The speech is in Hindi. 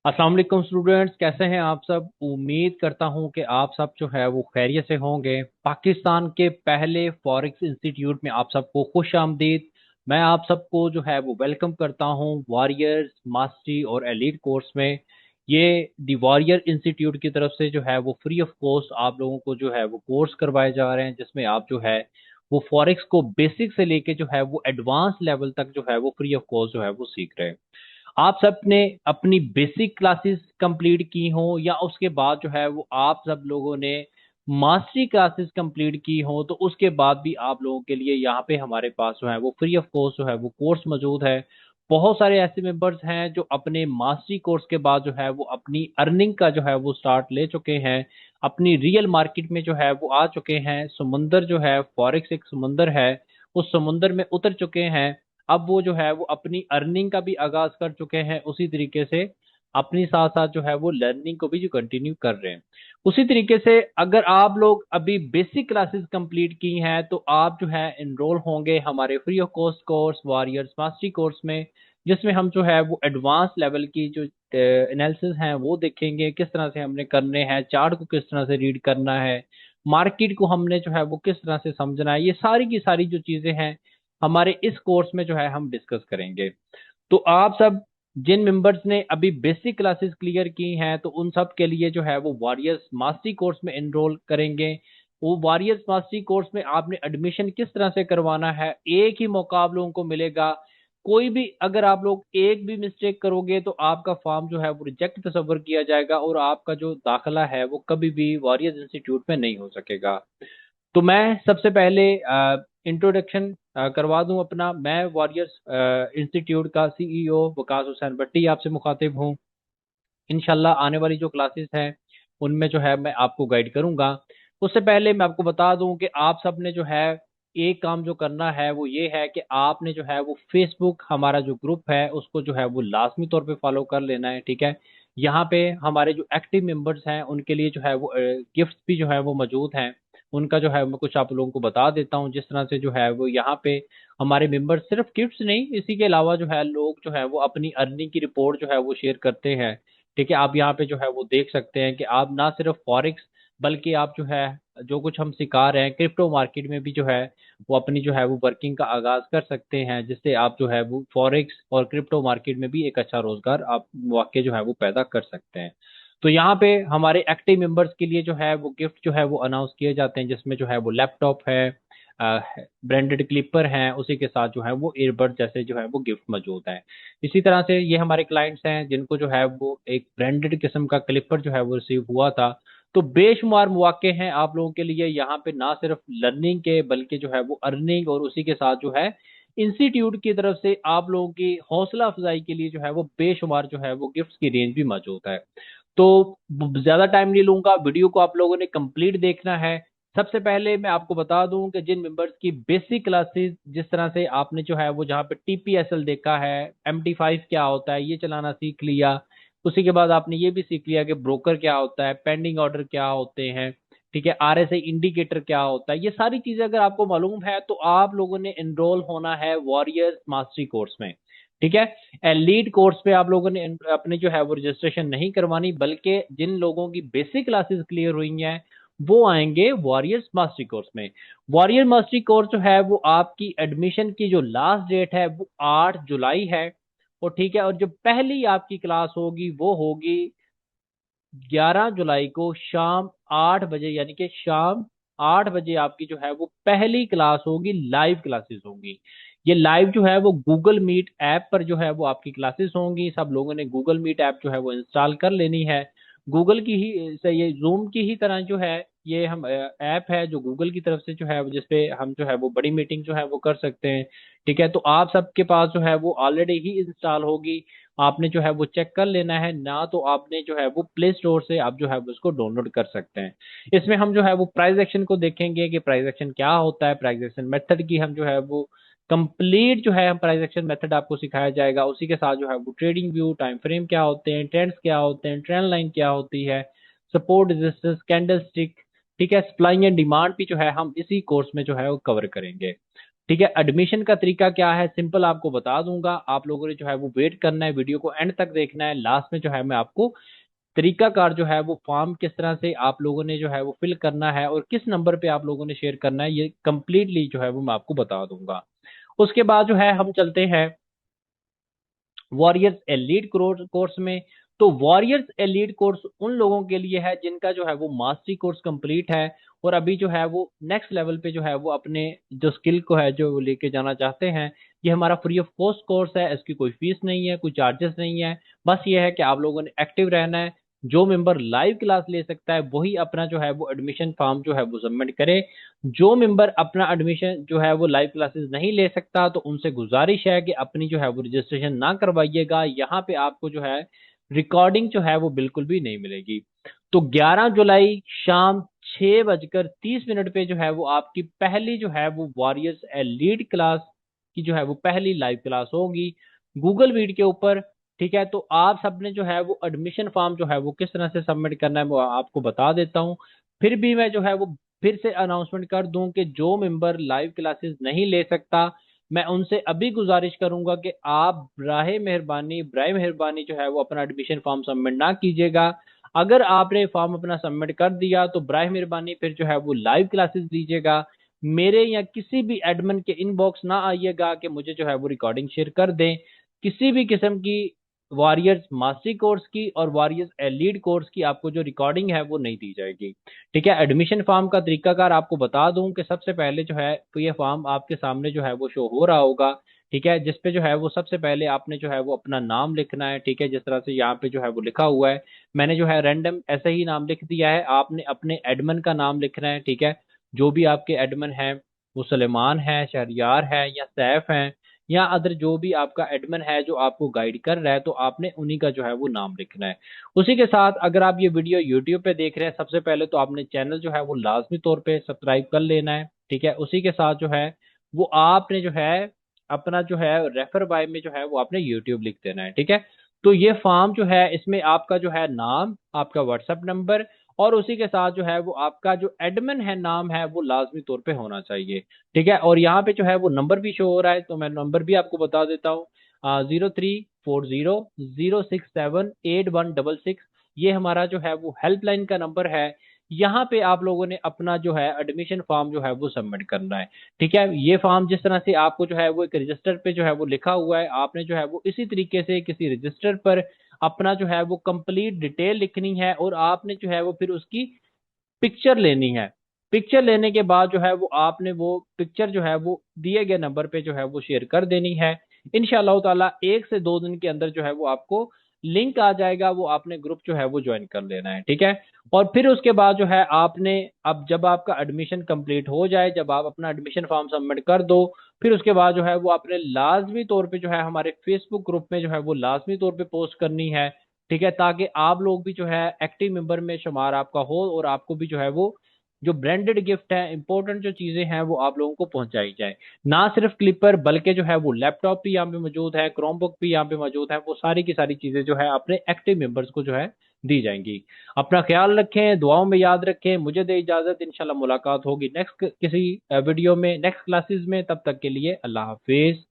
अस्सलाम वालेकुम स्टूडेंट्स, कैसे हैं आप सब। उम्मीद करता हूं कि आप सब जो है वो खैरियत से होंगे। पाकिस्तान के पहले फॉरेक्स इंस्टीट्यूट में आप सबको खुश आमदीद। मैं आप सबको जो है वो वेलकम करता हूं वॉरियर्स मास्टरी और एलीट कोर्स में। ये दी वॉरियर इंस्टीट्यूट की तरफ से जो है वो फ्री ऑफ कॉस्ट आप लोगों को जो है वो कोर्स करवाए जा रहे हैं, जिसमें आप जो है वो फॉरेक्स को बेसिक से लेके जो है वो एडवांस लेवल तक जो है वो फ्री ऑफ कॉस्ट जो है वो सीख रहे हैं। आप सब ने अपनी बेसिक क्लासेस कंप्लीट की हो या उसके बाद जो है वो आप सब लोगों ने मास्टरी क्लासेस कंप्लीट की हो, तो उसके बाद भी आप लोगों के लिए यहाँ पे हमारे पास जो है वो फ्री ऑफ कॉस्ट जो है वो कोर्स मौजूद है। बहुत सारे ऐसे मेंबर्स हैं जो अपने मास्टरी कोर्स के बाद जो है वो अपनी अर्निंग का जो है वो स्टार्ट ले चुके हैं, अपनी रियल मार्केट में जो है वो आ चुके हैं। समुंदर जो है फॉरेक्स एक समुंदर है, उस समुंदर में उतर चुके हैं। अब वो जो है वो अपनी अर्निंग का भी आगाज कर चुके हैं, उसी तरीके से अपनी साथ साथ जो है वो लर्निंग को भी जो कंटिन्यू कर रहे हैं। उसी तरीके से अगर आप लोग अभी बेसिक क्लासेस कंप्लीट की हैं तो आप जो है इनरोल होंगे हमारे free of cost course warriors mastery course में, जिसमें हम जो है वो एडवांस लेवल की जो एनालिसिस हैं वो देखेंगे, किस तरह से हमने करने हैं, चार्ट को किस तरह से रीड करना है, मार्केट को हमने जो है वो किस तरह से समझना है। ये सारी की सारी जो चीजें हैं हमारे इस कोर्स में जो है हम डिस्कस करेंगे। तो आप सब जिन मेंबर्स ने अभी बेसिक क्लासेस क्लियर की हैं तो उन सब के लिए जो है वो वॉरियर्स मास्टरी कोर्स में एनरोल करेंगे। वो वॉरियर्स मास्टरी कोर्स में आपने एडमिशन किस तरह से करवाना है, एक ही मौका आप लोगों को मिलेगा। कोई भी अगर आप लोग एक भी मिस्टेक करोगे तो आपका फॉर्म जो है वो रिजेक्ट तस्वर किया जाएगा और आपका जो दाखिला है वो कभी भी वॉरियर्स इंस्टीट्यूट में नहीं हो सकेगा। तो मैं सबसे पहले इंट्रोडक्शन करवा दूं अपना। मैं वॉरियर्स इंस्टीट्यूट का सीईओ वकास हुसैन भट्टी आपसे मुखातिब हूं। इंशाल्लाह आने वाली जो क्लासेस हैं उनमें जो है मैं आपको गाइड करूंगा। उससे पहले मैं आपको बता दूं कि आप सब ने जो है एक काम जो करना है वो ये है कि आपने जो है वो फेसबुक हमारा जो ग्रुप है उसको जो है वो लाजमी तौर पे फॉलो कर लेना है, ठीक है। यहाँ पे हमारे जो एक्टिव मेंबर्स हैं उनके लिए जो है वो गिफ्ट भी जो है वो मौजूद हैं। उनका जो है मैं कुछ आप लोगों को बता देता हूँ, जिस तरह से जो है वो यहाँ पे हमारे मेंबर सिर्फ गिफ्ट्स नहीं, इसी के अलावा जो है लोग जो है वो अपनी अर्निंग की रिपोर्ट जो है वो शेयर करते हैं। ठीक है, आप यहाँ पे जो है वो देख सकते हैं कि आप ना सिर्फ फॉरेक्स बल्कि आप जो है जो कुछ हम सिखा रहे हैं क्रिप्टो मार्केट में भी जो है वो अपनी जो है वो वर्किंग का आगाज कर सकते हैं, जिससे आप जो है वो फॉरेक्स और क्रिप्टो मार्केट में भी एक अच्छा रोजगार आप वाकई जो है वो पैदा कर सकते हैं। तो यहाँ पे हमारे एक्टिव मेंबर्स के लिए जो है वो गिफ्ट जो है वो अनाउंस किए जाते हैं, जिसमें जो है वो लैपटॉप है, ब्रांडेड क्लिपर हैं, उसी के साथ जो है वो ईयरबड जैसे जो है वो गिफ्ट मौजूद है। इसी तरह से ये हमारे क्लाइंट्स हैं जिनको जो है वो एक ब्रांडेड किस्म का क्लिपर जो है वो रिसीव हुआ था। तो बेशुमार मौके हैं आप लोगों के लिए यहाँ पे, ना सिर्फ लर्निंग के बल्कि जो है वो अर्निंग, और उसी के साथ जो है इंस्टीट्यूट की तरफ से आप लोगों की हौसला अफजाई के लिए जो है वो बेशुमार जो है वो गिफ्ट्स की रेंज भी मौजूद है। तो ज्यादा टाइम नहीं लूंगा, वीडियो को आप लोगों ने कंप्लीट देखना है। सबसे पहले मैं आपको बता दूं कि जिन मेंबर्स की बेसिक क्लासेस, जिस तरह से आपने जो है वो जहाँ पे टीपीएसएल देखा है, MT5 क्या होता है ये चलाना सीख लिया, उसी के बाद आपने ये भी सीख लिया कि ब्रोकर क्या होता है, पेंडिंग ऑर्डर क्या होते हैं, ठीक है, RSI इंडिकेटर क्या होता है, ये सारी चीजें अगर आपको मालूम है तो आप लोगों ने एनरोल होना है वॉरियर्स मास्टरी कोर्स में, ठीक है। एलीट कोर्स पे आप लोगों ने अपने जो है वो रजिस्ट्रेशन नहीं करवानी, बल्कि जिन लोगों की बेसिक क्लासेस क्लियर हुई हैं वो आएंगे वॉरियर्स मास्टरी कोर्स में। वॉरियर मास्टरी कोर्स जो है वो आपकी एडमिशन की जो लास्ट डेट है वो 8 जुलाई है, और ठीक है, और जो पहली आपकी क्लास होगी वो होगी 11 जुलाई को शाम 8 बजे, यानी कि शाम 8 बजे आपकी जो है वो पहली क्लास होगी, लाइव क्लासेस होंगी। ये लाइव जो है वो गूगल मीट ऐप पर जो है वो आपकी क्लासेस होंगी। सब लोगों ने गूगल मीट ऐप जो है वो इंस्टॉल कर लेनी है। गूगल की ही से ये जूम की ही तरह जो है ये हम ऐप है जो गूगल की तरफ से जो है जिसपे हम जो है वो बड़ी मीटिंग जो है वो कर सकते हैं, ठीक है। तो आप सबके पास जो है वो ऑलरेडी ही इंस्टॉल होगी, आपने जो है वो चेक कर लेना है ना, तो आपने जो है वो प्ले स्टोर से आप जो है वो उसको डाउनलोड कर सकते हैं। इसमें हम जो है वो प्राइस एक्शन को देखेंगे कि प्राइस एक्शन क्या होता है, प्राइस एक्शन मेथड की हम जो है वो कंप्लीट जो है हम प्राइस एक्शन मेथड आपको सिखाया जाएगा। उसी के साथ जो है वो ट्रेडिंग व्यू, टाइम फ्रेम क्या होते हैं, ट्रेंड्स क्या होते हैं, ट्रेंड लाइन क्या होती है, सपोर्ट रेजिस्टेंस कैंडल स्टिक, ठीक है, सप्लाई एंड डिमांड भी जो है हम इसी कोर्स में जो है वो कवर करेंगे। ठीक है, एडमिशन का तरीका क्या है, सिंपल आपको बता दूंगा। आप लोगों ने जो है वो वेट करना है, वीडियो को एंड तक देखना है। लास्ट में जो है मैं आपको तरीकाकार जो है वो फॉर्म किस तरह से आप लोगों ने जो है वो फिल करना है और किस नंबर पे आप लोगों ने शेयर करना है, ये कंप्लीटली जो है वो मैं आपको बता दूंगा। उसके बाद जो है हम चलते हैं वॉरियर्स एलीट कोर्स में। तो वॉरियर्स एलीट कोर्स उन लोगों के लिए है जिनका जो है वो मास्टरी कोर्स कंप्लीट है और अभी जो है वो नेक्स्ट लेवल पे जो है वो अपने जो स्किल को है जो वो लेके जाना चाहते हैं। ये हमारा फ्री ऑफ कॉस्ट कोर्स है, इसकी कोई फीस नहीं है, कोई चार्जेस नहीं है। बस ये है कि आप लोगों ने एक्टिव रहना है। जो मेंबर लाइव क्लास ले सकता है वही अपना जो है वो एडमिशन फॉर्म जो है वो सबमिट करे। जो मेंबर अपना एडमिशन जो है वो लाइव क्लासेस नहीं ले सकता तो उनसे गुजारिश है कि अपनी जो है वो रजिस्ट्रेशन ना करवाइएगा। यहाँ पे आपको जो है रिकॉर्डिंग जो है वो बिल्कुल भी नहीं मिलेगी। तो 11 जुलाई शाम 6:30 पे जो है वो आपकी पहली जो है वो वॉरियर्स एलीट क्लास की जो है वो पहली लाइव क्लास होगी गूगल मीट के ऊपर। ठीक है, तो आप सबने जो है वो एडमिशन फॉर्म जो है वो किस तरह से सबमिट करना है वो आपको बता देता हूँ। फिर भी मैं जो है वो फिर से अनाउंसमेंट कर दूं कि जो मेंबर लाइव क्लासेस नहीं ले सकता मैं उनसे अभी गुजारिश करूंगा कि आप बराए मेहरबानी जो है वो अपना एडमिशन फॉर्म सबमिट ना कीजिएगा। अगर आपने फॉर्म अपना सबमिट कर दिया तो बराए मेहरबानी फिर जो है वो लाइव क्लासेस दीजिएगा। मेरे या किसी भी एडमिन के इनबॉक्स ना आइएगा कि मुझे जो है वो रिकॉर्डिंग शेयर कर दें। किसी भी किस्म की वॉरियर्स मास्टरी कोर्स की और वॉरियर्स एलीड कोर्स की आपको जो रिकॉर्डिंग है वो नहीं दी जाएगी। ठीक है, एडमिशन फॉर्म का तरीकाकार आपको बता दूं कि सबसे पहले जो है तो ये फॉर्म आपके सामने जो है वो शो हो रहा होगा। ठीक है, जिसपे जो है वो सबसे पहले आपने जो है वो अपना नाम लिखना है। ठीक है, जिस तरह से यहाँ पे जो है वो लिखा हुआ है, मैंने जो है रैंडम ऐसे ही नाम लिख दिया है। आपने अपने एडमिन का नाम लिखना है। ठीक है, जो भी आपके एडमिन है, वो सलेमान है, शहरियार है या सैफ है या अदर जो भी आपका एडमिन है जो आपको गाइड कर रहा है, तो आपने उन्हीं का जो है वो नाम लिखना है। उसी के साथ अगर आप ये वीडियो यूट्यूब पे देख रहे हैं, सबसे पहले तो आपने चैनल जो है वो लाजमी तौर पे सब्सक्राइब कर लेना है। ठीक है, उसी के साथ जो है वो आपने जो है अपना जो है रेफर बाय में जो है वो आपने यूट्यूब लिख देना है। ठीक है, तो ये फॉर्म जो है इसमें आपका जो है नाम, आपका व्हाट्सएप नंबर और उसी के साथ जो है वो आपका जो एडमिन है नाम है वो लाजमी तौर पे होना चाहिए। ठीक है, और यहाँ पे जो है वो नंबर भी शो हो रहा है, तो मैं नंबर भी आपको बता देता हूँ। 0340067816। ये हमारा जो है वो हेल्पलाइन का नंबर है। यहाँ पे आप लोगों ने अपना जो है एडमिशन फॉर्म जो है वो सबमिट करना है। ठीक है, ये फॉर्म जिस तरह से आपको जो है वो एक रजिस्टर पे जो है वो लिखा हुआ है, आपने जो है वो इसी तरीके से किसी रजिस्टर पर अपना जो है वो कंप्लीट डिटेल लिखनी है और आपने जो है वो फिर उसकी पिक्चर लेनी है। पिक्चर लेने के बाद जो है वो आपने वो पिक्चर जो है वो दिए गए नंबर पे जो है वो शेयर कर देनी है। इंशाल्लाह ताला 1 से 2 दिन के अंदर जो है वो आपको लिंक आ जाएगा, वो आपने ग्रुप जो है वो ज्वाइन कर लेना है। ठीक है, और फिर उसके बाद जो है आपने अब जब आपका एडमिशन कंप्लीट हो जाए, जब आप अपना एडमिशन फॉर्म सबमिट कर दो, फिर उसके बाद जो है वो आपने लाजमी तौर पे जो है हमारे फेसबुक ग्रुप में जो है वो लाजमी तौर पे पोस्ट करनी है। ठीक है, ताकि आप लोग भी जो है एक्टिव मेंबर में शुमार आपका हो और आपको भी जो है वो जो ब्रांडेड गिफ्ट है, इंपॉर्टेंट जो चीजें हैं वो आप लोगों को पहुंचाई जाए। ना सिर्फ क्लिपर बल्कि जो है वो लैपटॉप भी यहाँ पे मौजूद है, क्रोमबुक भी यहाँ पे मौजूद है, वो सारी की सारी चीजें जो है अपने एक्टिव मेंबर्स को जो है दी जाएंगी। अपना ख्याल रखें, दुआओं में याद रखें। मुझे दे इजाजत, इंशाल्लाह मुलाकात होगी नेक्स्ट किसी वीडियो में, नेक्स्ट क्लासेस में। तब तक के लिए अल्लाह हाफिज।